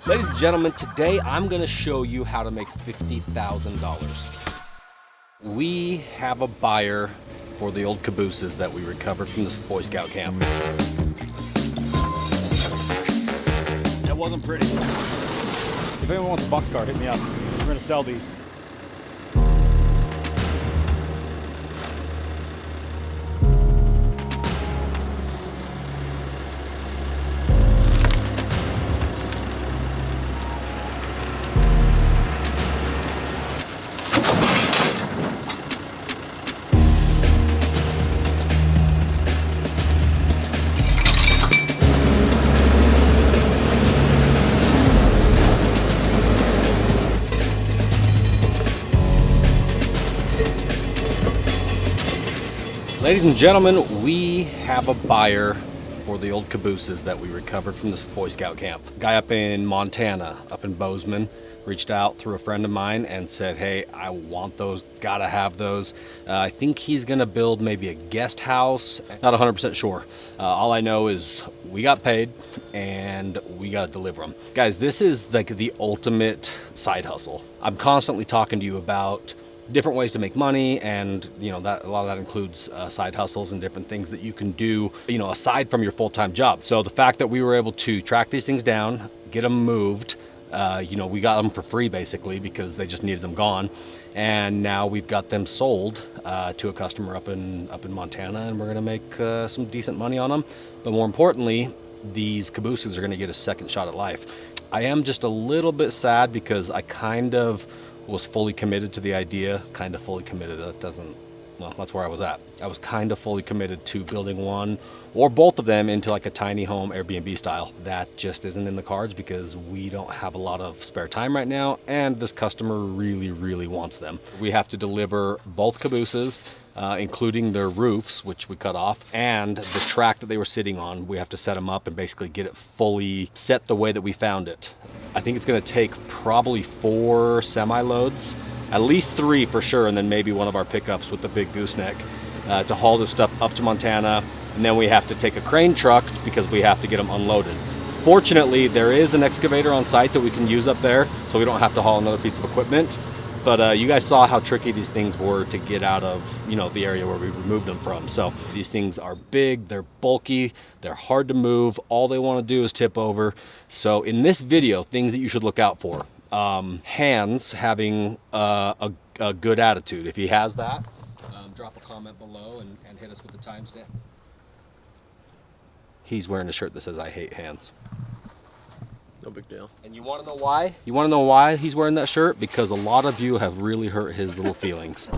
Ladies and gentlemen, today I'm gonna show you how to make $50,000. We have a buyer for the old cabooses that we recovered from the Boy Scout camp. That wasn't pretty. If anyone wants a boxcar, hit me up. We're gonna sell these. Ladies and gentlemen, we have a buyer for the old cabooses that we recovered from the Boy Scout camp. Guy up in Montana, up in Bozeman, reached out through a friend of mine and said, hey, I want those, gotta have those. I think he's gonna build maybe a guest house. Not 100% sure. All I know is we got paid and we gotta deliver them. Guys, this is like the ultimate side hustle. I'm constantly talking to you about different ways to make money, and you know that a lot of that includes side hustles and different things that you can do, you know, aside from your full-time job. So the fact that we were able to track these things down, get them moved, you know, we got them for free basically because they just needed them gone, and now we've got them sold to a customer up in Montana, and we're gonna make some decent money on them. But more importantly, these cabooses are gonna get a second shot at life. I am just a little bit sad because I kind of was fully committed to the idea. Kind of fully committed, that doesn't, well, that's where I was at. I was kind of fully committed to building one or both of them into like a tiny home Airbnb style. That just isn't in the cards because we don't have a lot of spare time right now, and this customer really wants them. We have to deliver both cabooses, including their roofs, which we cut off, and the track that they were sitting on. We have to set them up and basically get it fully set the way that we found it. I think it's gonna take probably 4 semi-loads, at least 3 for sure, and then maybe one of our pickups with the big gooseneck to haul this stuff up to Montana. And then we have to take a crane truck because we have to get them unloaded. Fortunately, there is an excavator on site that we can use up there, so we don't have to haul another piece of equipment. But you guys saw how tricky these things were to get out of, you know, the area where we removed them from. So these things are big, they're bulky, they're hard to move. All they want to do is tip over. So in this video, things that you should look out for. Hans having a good attitude. If he has that, drop a comment below and hit us with the timestamp. He's wearing a shirt that says, I hate Hans. No big deal. And you want to know why? You want to know why he's wearing that shirt? Because a lot of you have really hurt his little feelings.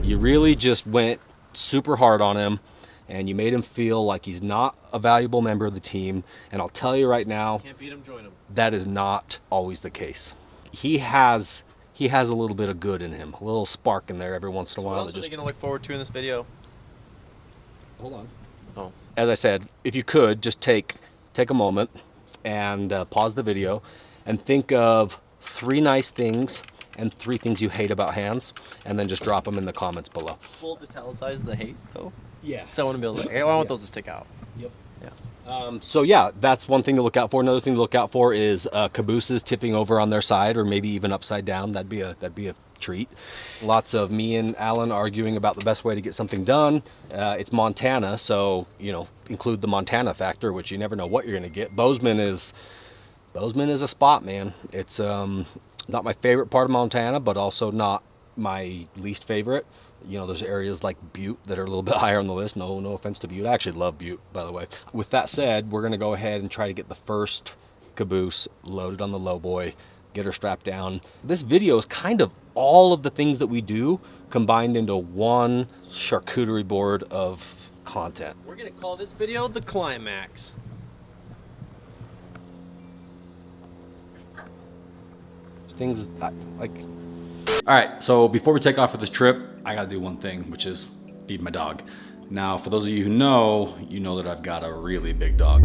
You really just went super hard on him, and you made him feel like he's not a valuable member of the team. And I'll tell you right now, can't beat him, join him. That is not always the case. He has a little bit of good in him, a little spark in there every once in a while. What else are they gonna look forward to in this video? Hold on. Oh. As I said, if you could just take a moment and pause the video and think of 3 nice things and 3 things you hate about Hans, and then just drop them in the comments below. We'll italicize the hate though. Yeah. So I want to be able to. I want those to stick out. Yep. Yeah. So yeah, that's one thing to look out for. Another thing to look out for is cabooses tipping over on their side, or maybe even upside down. That'd be a treat. Lots of me and Alan arguing about the best way to get something done. It's Montana, so you know, include the Montana factor, which you never know what you're gonna get. Bozeman is a spot, man. It's not my favorite part of Montana, but also not my least favorite. You know, there's areas like Butte that are a little bit higher on the list. No offense to Butte. I actually love Butte, by the way. With that said, we're gonna go ahead and try to get the first caboose loaded on the lowboy, get her strapped down. This video is kind of all of the things that we do combined into one charcuterie board of content. We're gonna call this video the climax. Things like... All right, so before we take off for this trip, I gotta do one thing, which is feed my dog. Now, for those of you who know, you know that I've got a really big dog.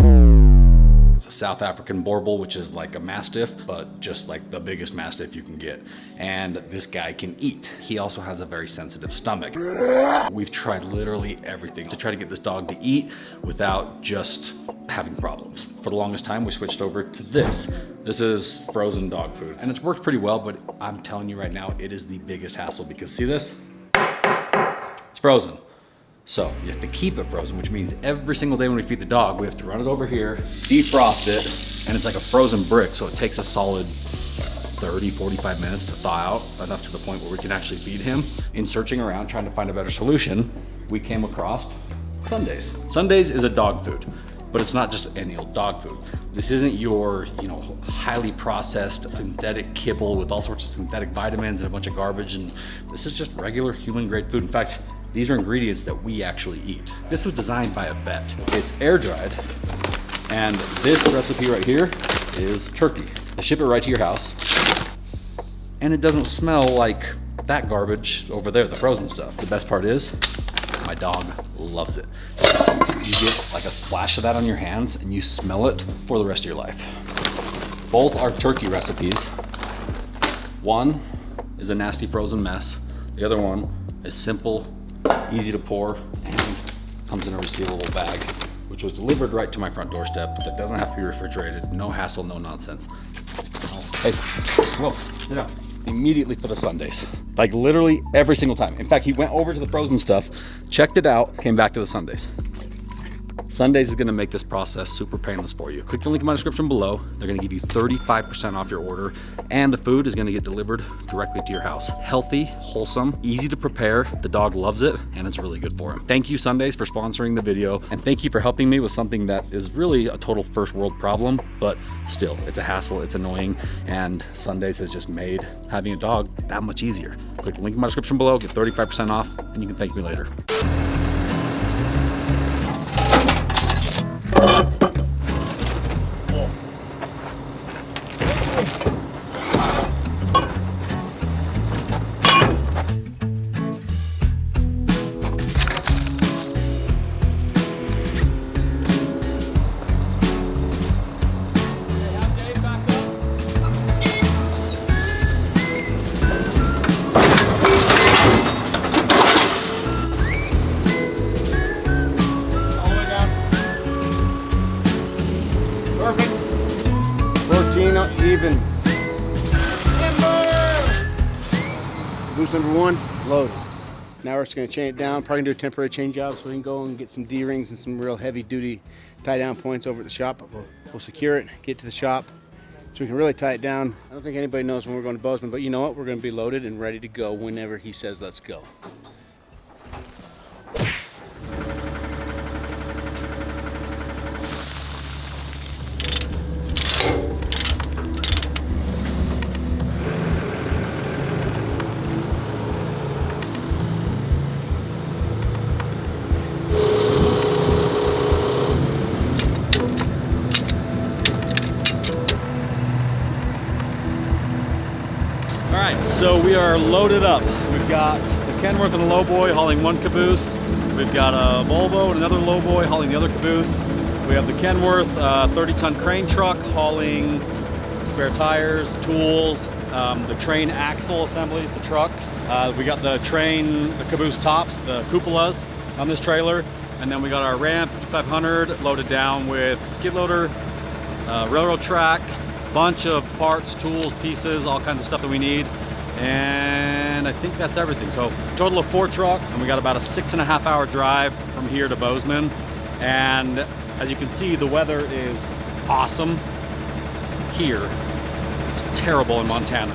It's a South African Borbal, which is like a Mastiff, but just like the biggest Mastiff you can get. And this guy can eat. He also has a very sensitive stomach. We've tried literally everything to try to get this dog to eat without just having problems. For the longest time, we switched over to this. This is frozen dog food, and it's worked pretty well, but I'm telling you right now, it is the biggest hassle because see this? It's frozen. So you have to keep it frozen, which means every single day when we feed the dog, we have to run it over here, defrost it, and it's like a frozen brick, so it takes a solid 30, 45 minutes to thaw out, enough to the point where we can actually feed him. In searching around, trying to find a better solution, we came across Sundays. Sundays is a dog food, but it's not just any old dog food. This isn't your, highly processed synthetic kibble with all sorts of synthetic vitamins and a bunch of garbage, and this is just regular human grade food. In fact, these are ingredients that we actually eat. This was designed by a vet. It's air dried, and this recipe right here is turkey. They ship it right to your house, and it doesn't smell like that garbage over there, the frozen stuff. The best part is, my dog loves it. You get like a splash of that on your hands and you smell it for the rest of your life. Both are turkey recipes. One is a nasty frozen mess. The other one is simple, easy to pour, and comes in a resealable bag, which was delivered right to my front doorstep. That doesn't have to be refrigerated. No hassle, no nonsense. Hey, whoa, sit down. Immediately for the Sundays. Like literally every single time. In fact, he went over to the frozen stuff, checked it out, came back to the Sundays. Sundays is gonna make this process super painless for you. Click the link in my description below. They're gonna give you 35% off your order, and the food is gonna get delivered directly to your house. Healthy, wholesome, easy to prepare. The dog loves it, and it's really good for him. Thank you, Sundays, for sponsoring the video, and thank you for helping me with something that is really a total first world problem, but still, it's a hassle, it's annoying, and Sundays has just made having a dog that much easier. Click the link in my description below, get 35% off, and you can thank me later. Even. Boost number 1, loaded. Now we're just gonna chain it down. Probably gonna do a temporary chain job so we can go and get some D-rings and some real heavy duty tie down points over at the shop. We'll secure it, get to the shop so we can really tie it down. I don't think anybody knows when we're going to Bozeman, but you know what? We're gonna be loaded and ready to go whenever he says let's go. So we are loaded up. We've got the Kenworth and a lowboy hauling one caboose. We've got a Volvo and another lowboy hauling the other caboose. We have the Kenworth 30-ton crane truck hauling spare tires, tools, the train axle assemblies, the trucks. We got the caboose tops, the cupolas on this trailer. And then we got our Ram 5500 loaded down with skid loader, railroad track, bunch of parts, tools, pieces, all kinds of stuff that we need. And I think that's everything. So total of 4 trucks, and we got about a 6.5 hour drive from here to Bozeman. And as you can see, the weather is awesome here. It's terrible in Montana.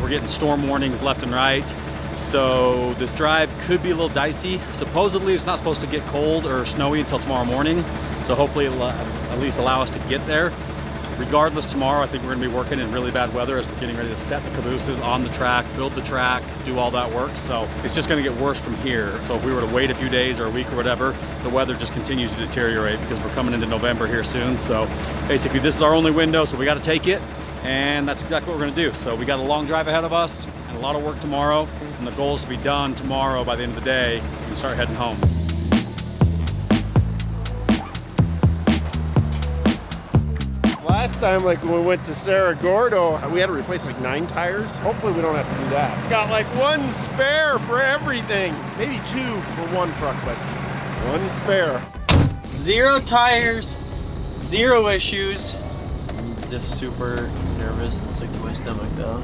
We're getting storm warnings left and right. So this drive could be a little dicey. Supposedly it's not supposed to get cold or snowy until tomorrow morning. So hopefully it'll at least allow us to get there. Regardless, tomorrow I think we're gonna be working in really bad weather as we're getting ready to set the cabooses on the track, build the track, do all that work. So it's just gonna get worse from here. So if we were to wait a few days or a week or whatever, the weather just continues to deteriorate because we're coming into November here soon. So basically this is our only window, so we gotta take it. And that's exactly what we're gonna do. So we got a long drive ahead of us and a lot of work tomorrow. And the goal is to be done tomorrow by the end of the day. We can start heading home. Last time, like when we went to Cerro Gordo, we had to replace like 9 tires. Hopefully we don't have to do that. It's got like 1 spare for everything. Maybe 2 for 1 truck, but 1 spare. 0 tires, 0 issues. I'm just super nervous and sick to my stomach though.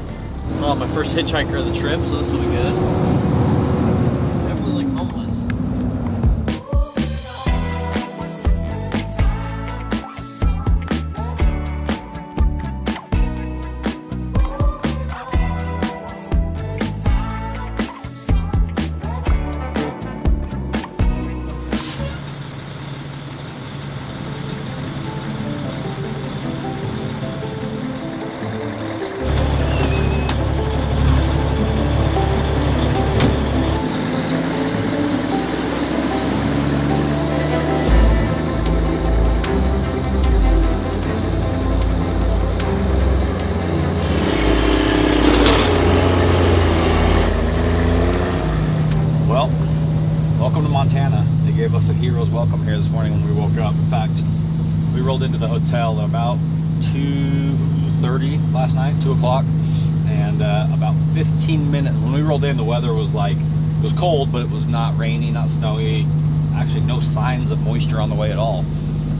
Oh, my first hitchhiker of the trip, so this will be good. Definitely looks homeless. Welcome to Montana. They gave us a hero's welcome here this morning when we woke up. In fact, we rolled into the hotel at about 2:30 last night, 2 o'clock, and about 15 minutes, when we rolled in, the weather was like, it was cold, but it was not rainy, not snowy, actually no signs of moisture on the way at all.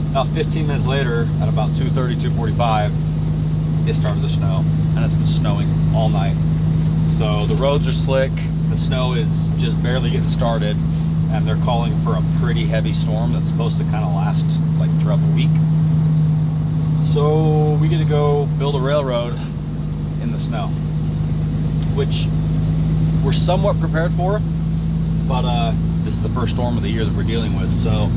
About 15 minutes later, at about 2:30, 2:45, it started to snow, and it's been snowing all night. So the roads are slick, the snow is just barely getting started, and they're calling for a pretty heavy storm that's supposed to kind of last like throughout the week. So we get to go build a railroad in the snow, which we're somewhat prepared for, but this is the first storm of the year that we're dealing with. So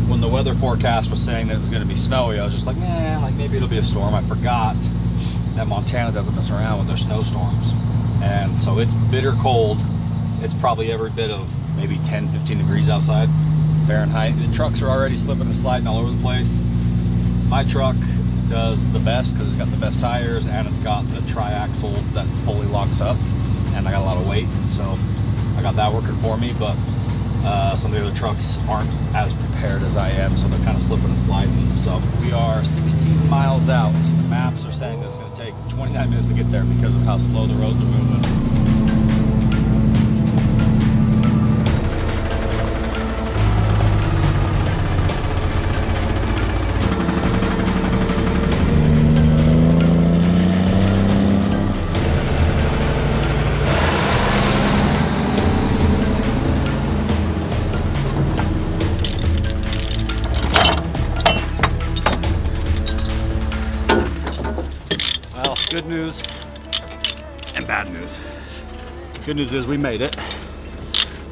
when the weather forecast was saying that it was going to be snowy, I was just like, nah, like maybe it'll be a storm. I forgot that Montana doesn't mess around with their snowstorms. And so it's bitter cold. It's probably every bit of maybe 10, 15 degrees outside Fahrenheit. The trucks are already slipping and sliding all over the place. My truck does the best because it's got the best tires and it's got the tri-axle that fully locks up, and I got a lot of weight, so I got that working for me. But some of the other trucks aren't as prepared as I am, so they're kind of slipping and sliding. So we are 16 miles out. The maps are saying that it's going to take 29 minutes to get there because of how slow the roads are moving. Good news and bad news. Good news is we made it.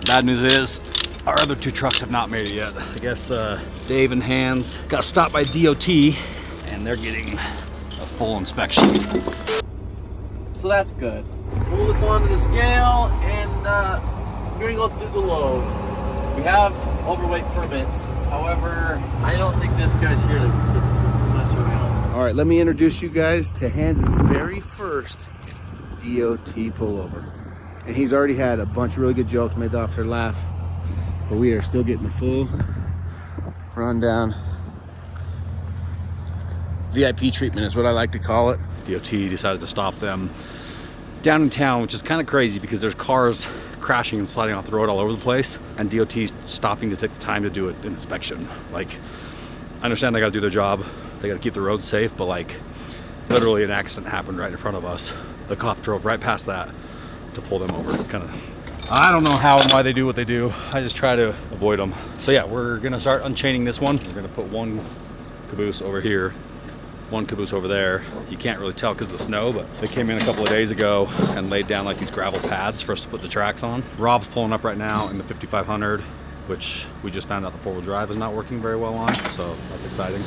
Bad news is our other 2 trucks have not made it yet. I guess Dave and Hans got stopped by DOT and they're getting a full inspection. So that's good. Pull this onto the scale and we're gonna go through the load. We have overweight permits. However, I don't think this guy's here to mess around. All right, let me introduce you guys to Hans' very first DOT pullover. And he's already had a bunch of really good jokes, made the officer laugh. But we are still getting the full rundown. VIP treatment is what I like to call it. DOT decided to stop them down in town, which is kind of crazy because there's cars crashing and sliding off the road all over the place, and DOT's stopping to take the time to do an inspection. Like, I understand they got to do their job, they got to keep the roads safe, but like literally an accident happened right in front of us. The cop drove right past that to pull them over. Kind of, I don't know how and why they do what they do. I just try to avoid them. So yeah, we're gonna start unchaining this one. We're gonna put one caboose over here, one caboose over there. You can't really tell because of the snow, but they came in a couple of days ago and laid down like these gravel pads for us to put the tracks on. Rob's pulling up right now in the 5500, which we just found out the 4-wheel drive is not working very well on, so that's exciting.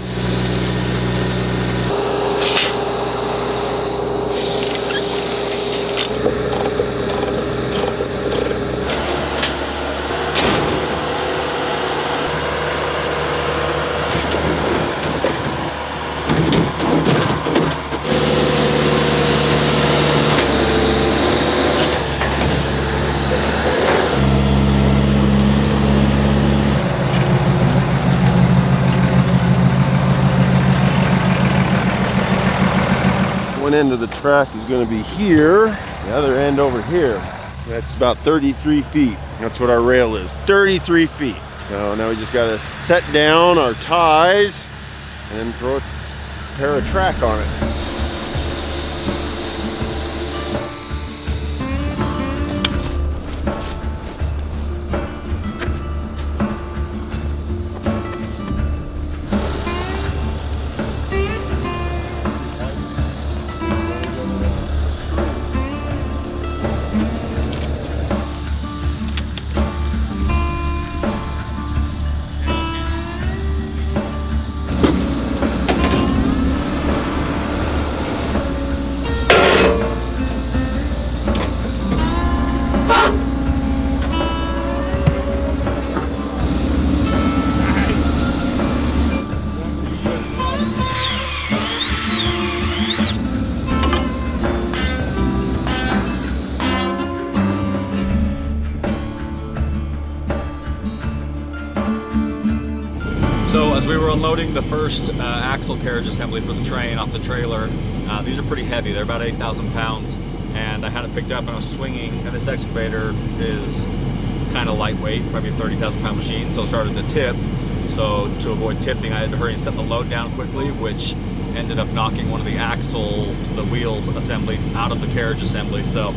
one end of the track is going to be here, the other end over here. That's about 33 feet. That's what our rail is, 33 feet. So now we just got to set down our ties and then throw a pair of track on it. So as we were unloading the first axle carriage assembly for the train off the trailer, these are pretty heavy. They're about 8,000 pounds, and I had it picked up and I was swinging, and this excavator is kind of lightweight, probably a 30,000 pound machine, so it started to tip. So to avoid tipping, I had to hurry and set the load down quickly, which ended up knocking one of the wheels assemblies out of the carriage assembly. So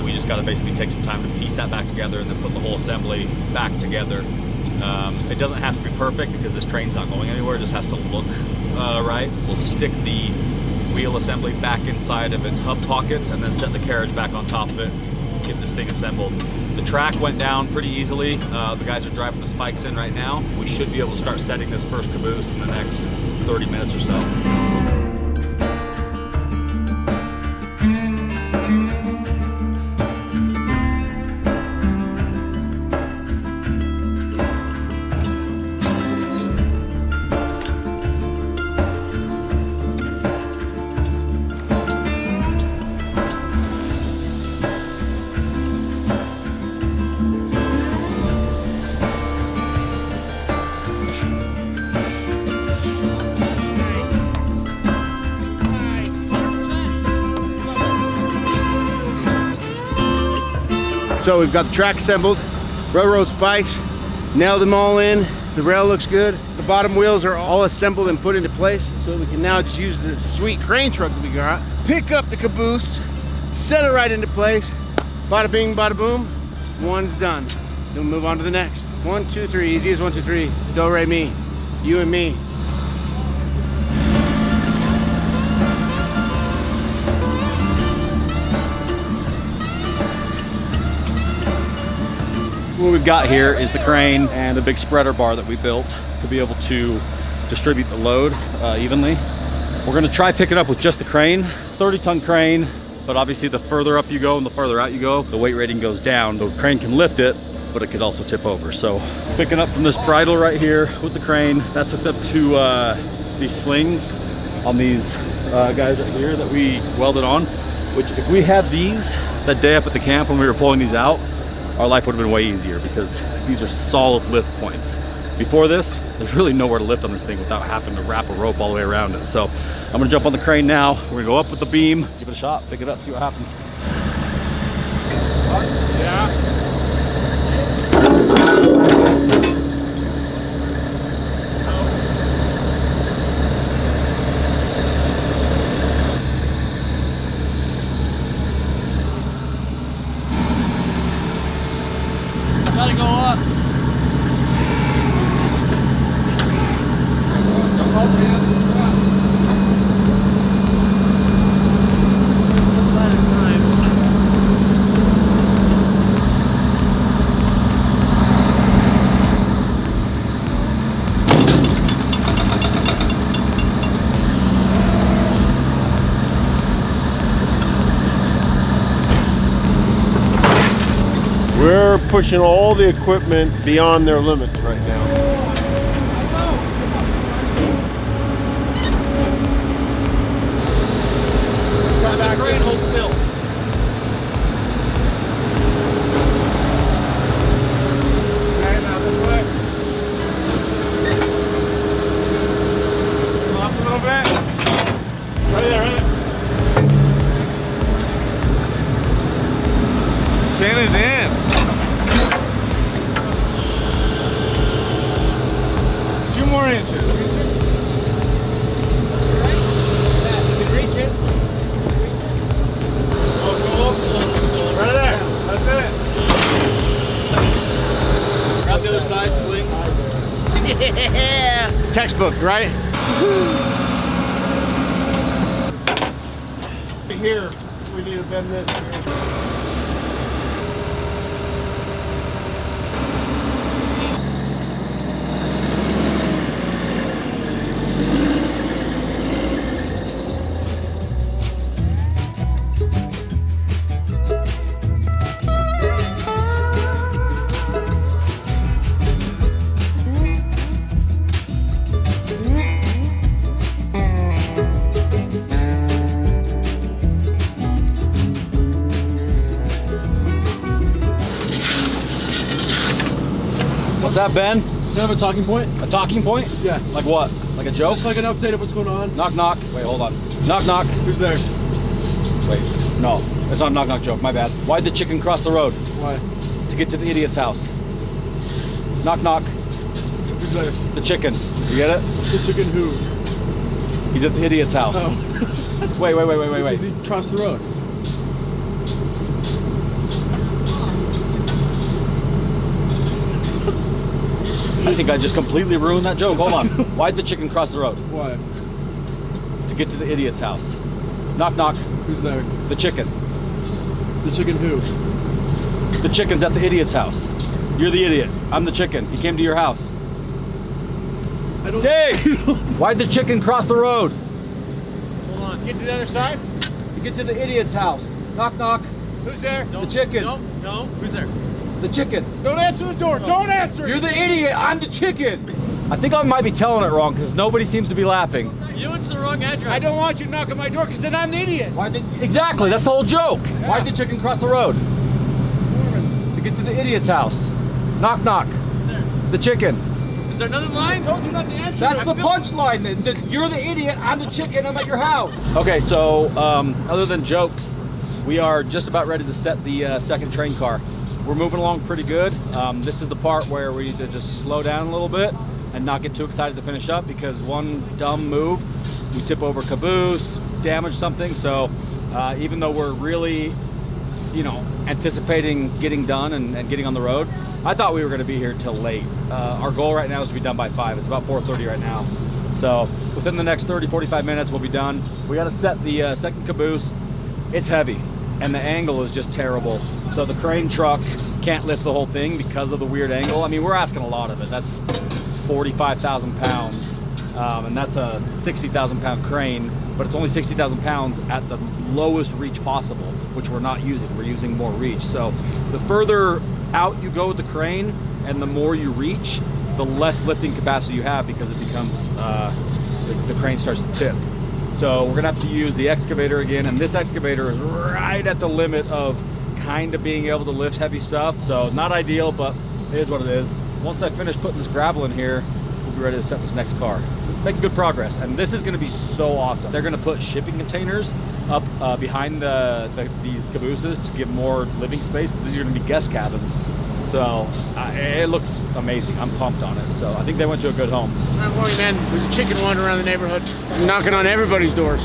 we just got to basically take some time to piece that back together and then put the whole assembly back together. It doesn't have to be perfect because this train's not going anywhere, it just has to look right. We'll stick the wheel assembly back inside of its hub pockets and then set the carriage back on top of it, get this thing assembled. The track went down pretty easily. The guys are driving the spikes in right now. We should be able to start setting this first caboose in the next 30 minutes or so. So we've got the track assembled, railroad spikes, nailed them all in. The rail looks good. The bottom wheels are all assembled and put into place. So we can now just use the sweet crane truck that we got, pick up the caboose, set it right into place. Bada bing, bada boom. One's done. Then we'll move on to the next. 1, 2, 3, easy as 1, 2, 3. Do, re, mi. You and me. What we've got here is the crane and a big spreader bar that we built to be able to distribute the load evenly. We're gonna try picking up with just the crane, 30-ton crane, but obviously the further up you go and the further out you go, the weight rating goes down. The crane can lift it, but it could also tip over. So picking up from this bridle right here with the crane, that's hooked up to these slings on these guys right here that we welded on, which if we had these that day up at the camp when we were pulling these out, our life would have been way easier because these are solid lift points. Before this, there's really nowhere to lift on this thing without having to wrap a rope all the way around it. So I'm gonna jump on the crane now. We're gonna go up with the beam, give it a shot, pick it up, see what happens. Yeah. Gotta go up. Jump up, man. We're pushing all the equipment beyond their limits right now. Got back, crane, hold still. Okay, now this way. Come up a little bit. Right there, right there. is in. 2 more inches. Reach it. Oh, cool. Right there. That's it. Grab the other side, swing. Yeah. Textbook, right? Here, we need to bend this here. What's that, Ben? You have a talking point? A talking point? Yeah. Like what? Like a joke? Just like an update of what's going on. Knock, knock. Wait, hold on. Knock, knock. Who's there? Wait, no. It's not a knock, knock joke. My bad. Why'd the chicken cross the road? Why? To get to the idiot's house. Knock, knock. Who's there? The chicken. You get it? The chicken who? He's at the idiot's house. Oh. Wait. Does he cross the road? I think I just completely ruined that joke. Hold on. Why'd the chicken cross the road? Why? To get to the idiot's house. Knock, knock. Who's there? The chicken. The chicken who? The chicken's at the idiot's house. You're the idiot. I'm the chicken. He came to your house. I don't. Dave! Why'd the chicken cross the road? Hold on. Get to the other side. To get to the idiot's house. Knock, knock. Who's there? The chicken. No. Who's there? The chicken. Don't answer the door. Don't answer. You're the idiot. I'm the chicken. I think I might be telling it wrong because nobody seems to be laughing. You went to the wrong address. I don't want you to knock on my door because then I'm the idiot. Exactly. That's the whole joke. Yeah. Why'd the chicken cross the road? To get to the idiot's house. Knock, knock. The chicken. Is there another line? I told you not to answer. That's the punchline. You're the idiot. I'm the chicken. I'm at your house. Okay, so other than jokes, we are just about ready to set the second train car. We're moving along pretty good. This is the part where we need to just slow down a little bit and not get too excited to finish up because one dumb move, we tip over caboose, damage something. So even though we're really, anticipating getting done and getting on the road, I thought we were gonna be here till late. Our goal right now is to be done by 5. It's about 4:30 right now. So within the next 30, 45 minutes, we'll be done. We gotta set the second caboose. It's heavy and the angle is just terrible. So the crane truck can't lift the whole thing because of the weird angle. I mean, we're asking a lot of it. That's 45,000 pounds. And that's a 60,000 pound crane, but it's only 60,000 pounds at the lowest reach possible, which we're not using. We're using more reach. So the further out you go with the crane and the more you reach, the less lifting capacity you have because it becomes, the crane starts to tip. So we're gonna have to use the excavator again, and this excavator is right at the limit of kind of being able to lift heavy stuff. So not ideal, but it is what it is. Once I finish putting this gravel in here, we'll be ready to set this next car. Making good progress, and this is gonna be so awesome. They're gonna put shipping containers up behind these cabooses to give more living space because these are gonna be guest cabins. So it looks amazing. I'm pumped on it. So I think they went to a good home. Not worry, man. There's a chicken wandering around the neighborhood, knocking on everybody's doors.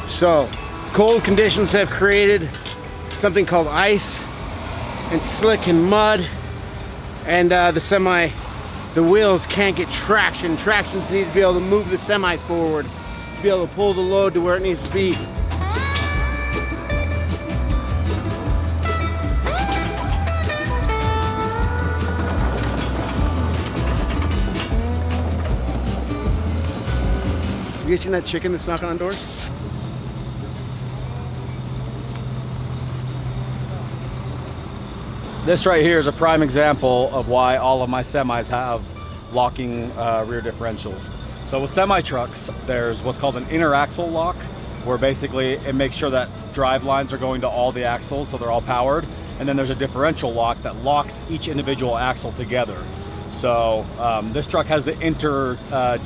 So, cold conditions have created something called ice and slick and mud, and the wheels can't get traction. Traction needs to be able to move the semi forward, to be able to pull the load to where it needs to be. You guys seen that chicken that's knocking on doors? This right here is a prime example of why all of my semis have locking rear differentials. So with semi trucks, there's what's called an inner axle lock, where basically it makes sure that drive lines are going to all the axles so they're all powered. and then there's a differential lock that locks each individual axle together. So this truck has the inter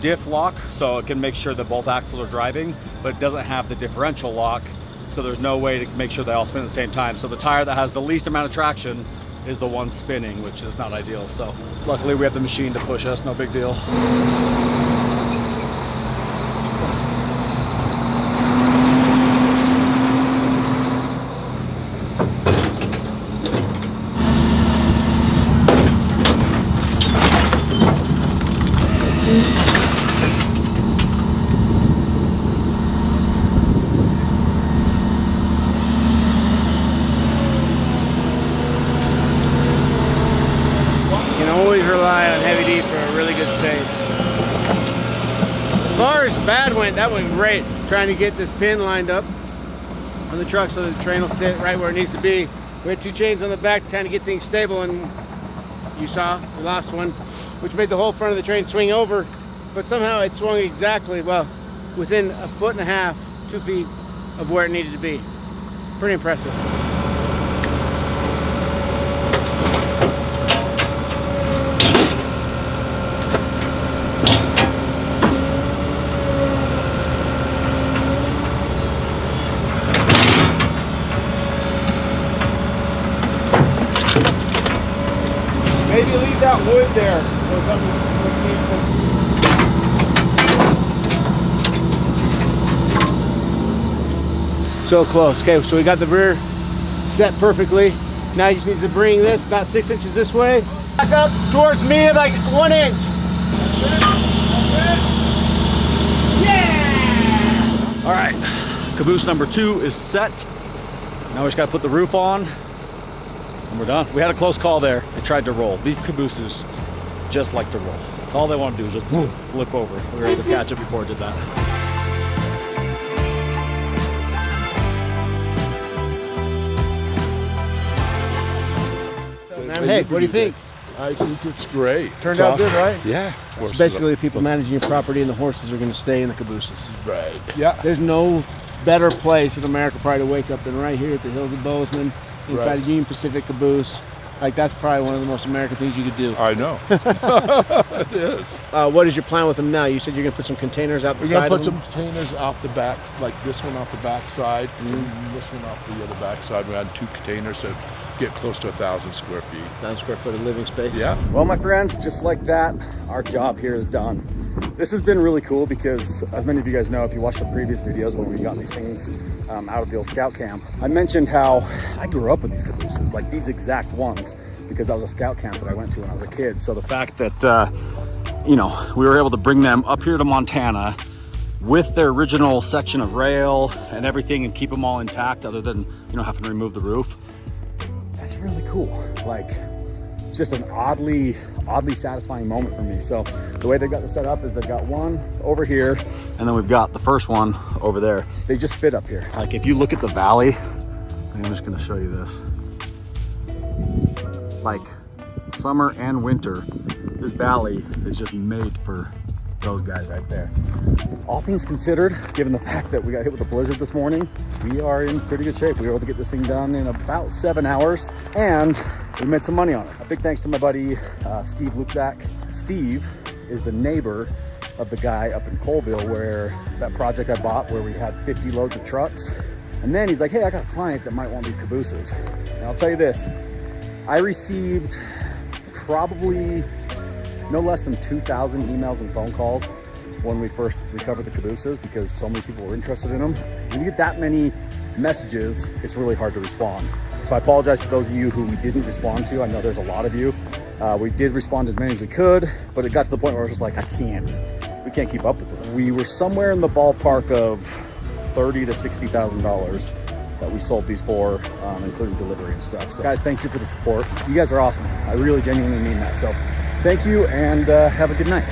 diff lock, so it can make sure that both axles are driving, but it doesn't have the differential lock, so there's no way to make sure they all spin at the same time. So the tire that has the least amount of traction is the one spinning, which is not ideal. So luckily we have the machine to push us, no big deal. Always rely on Heavy D for a really good save. As far as bad went, that went great. Trying to get this pin lined up on the truck so that the train will sit right where it needs to be. We had 2 chains on the back to kind of get things stable, and you saw we lost one, which made the whole front of the train swing over, but somehow it swung exactly, well, within 1.5 feet, 2 feet of where it needed to be. Pretty impressive. Maybe leave that wood there. So close. Okay, so we got the rear set perfectly. Now you just need to bring this about 6 inches this way. Back up towards me like 1 inch. Yeah! All right, caboose number 2 is set. Now we just gotta put the roof on and we're done. We had a close call there. They tried to roll. These cabooses just like to roll. That's all they want to do is just flip over. We were able to catch it before it did that. Hey, what do you think? I think it's great. Turned out good, right? Yeah. So basically, the people managing your property and the horses are going to stay in the cabooses. Right. Yeah. There's no better place in America probably to wake up than right here at the hills of Bozeman, inside Right. a Union Pacific caboose. Like, that's probably one of the most American things you could do. I know. It is. What is your plan with them now? You said you're going to put some containers out the We're side going to of put them? some containers off the back, like this one off the back side, and this one off the other back side. We had 2 containers to get close to 1,000 square feet. 1,000 square foot of living space. Yeah. Well, my friends, just like that, our job here is done. This has been really cool because, as many of you guys know, if you watched the previous videos when we got these things out of the old scout camp, I mentioned how I grew up with these cabooses, like these exact ones, because that was a scout camp that I went to when I was a kid. So the fact that, you know, we were able to bring them up here to Montana with their original section of rail and everything and keep them all intact other than, you know, having to remove the roof, that's really cool. Like, it's just an oddly satisfying moment for me. So the way they've got this set up is they've got one over here and then we've got the first one over there. They just fit up here. Like, if you look at the valley, I'm just gonna show you this. Like, summer and winter, this valley is just made for those guys right there. All things considered, given the fact that we got hit with a blizzard this morning, we are in pretty good shape. We were able to get this thing done in about 7 hours, and we made some money on it. A big thanks to my buddy, Steve Lupzak. Steve is the neighbor of the guy up in Colville where that project I bought, where we had 50 loads of trucks. And then he's like, hey, I got a client that might want these cabooses. And I'll tell you this, I received probably no less than 2,000 emails and phone calls when we first recovered the cabooses because so many people were interested in them. When you get that many messages, it's really hard to respond. So I apologize to those of you who we didn't respond to. I know there's a lot of you. We did respond as many as we could, but it got to the point where I was just like, we can't keep up with this. We were somewhere in the ballpark of $30,000 to $60,000 that we sold these for, including delivery and stuff. So guys, thank you for the support. You guys are awesome. I really genuinely mean that. So thank you, and have a good night.